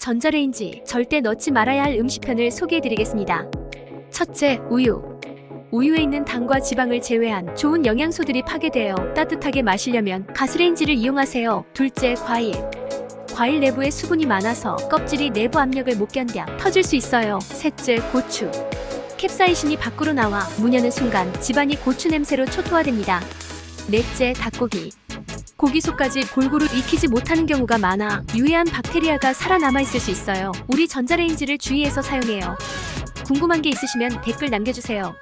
전자레인지 절대 넣지 말아야 할 음식편을 소개해드리겠습니다. 첫째, 우유. 우유에 있는 당과 지방을 제외한 좋은 영양소들이 파괴되어 따뜻하게 마시려면 가스레인지를 이용하세요. 둘째, 과일. 과일 내부에 수분이 많아서 껍질이 내부 압력을 못 견뎌 터질 수 있어요. 셋째, 고추. 캡사이신이 밖으로 나와 문 여는 순간 집안이 고추 냄새로 초토화됩니다. 넷째, 닭고기. 고기 속까지 골고루 익히지 못하는 경우가 많아 유해한 박테리아가 살아남아 있을 수 있어요. 우리 전자레인지를 주의해서 사용해요. 궁금한 게 있으시면 댓글 남겨주세요.